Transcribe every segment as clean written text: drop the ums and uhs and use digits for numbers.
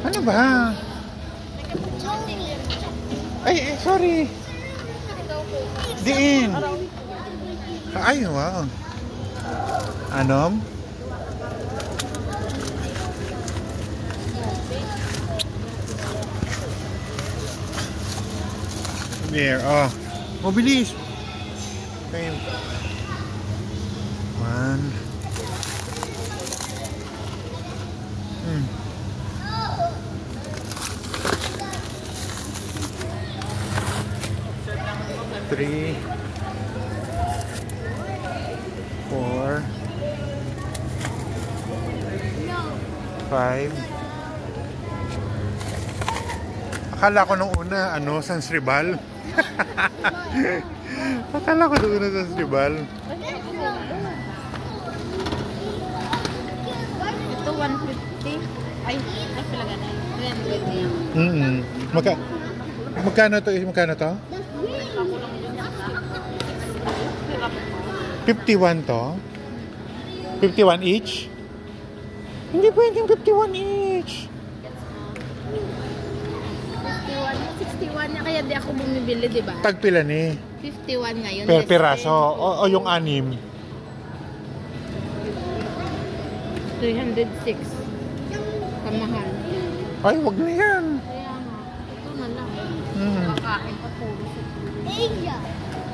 Ano ba? Ay, sorry. Diin. Ay, wow. Anom? There, oh. Mabilis. Okay. 1. 3, 4, 5. Akala ko nung una, San Sribal. Akala ko nung una San Sribal. Ito 150. Ay pala ganun. 300 yan. Magkano to? Magkano to? 51 to? 51 each? Hindi pwedeng 51 each. 61 na kaya di ako bumibili, di ba? Tagpila ni? 51 ngayon. Per piraso. O yung 6. 306. Kamahal. Ay, wag na yan. Kaya nga. Ito na lang. Kakain pa puro.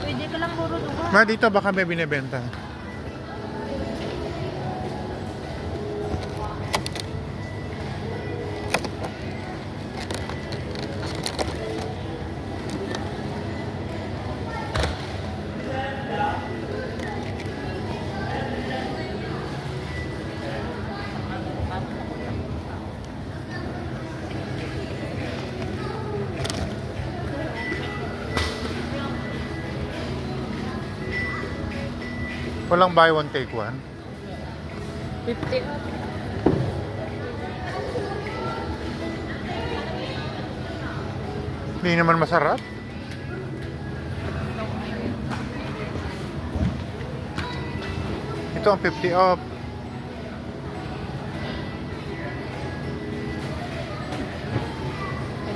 Pwede ka lang puro duha. Ma, dito baka may binibenta. Walang buy one take one. 50. Hindi naman masarap. Ito ang 50 off.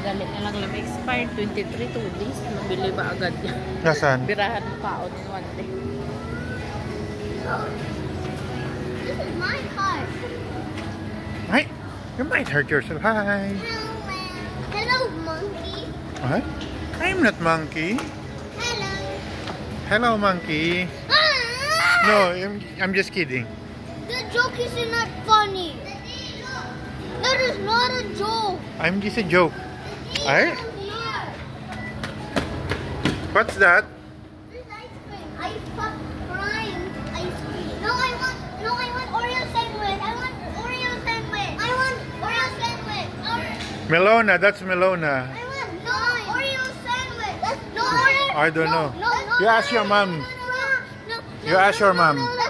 Galit na lang lang. Expired 23 days. Mabili ba agad yan? Nasaan? Birahan pa on one day. This is my heart. Ay, you might hurt yourself. Hi. Hello, monkey. What? I'm not monkey. Hello. Hello, monkey. No, I'm just kidding. The joke is not funny. That is not a joke. I'm just a joke. Ay? What's that? This ice cream. Ice pop prime ice cream. No, I want Oreo sandwich. I want Oreo sandwich. I want Oreo sandwich. Melona, that's Melona. I want Oreo sandwich. That's no Oreo. I don't know. No. You ask your mom. No. You ask your mom. No.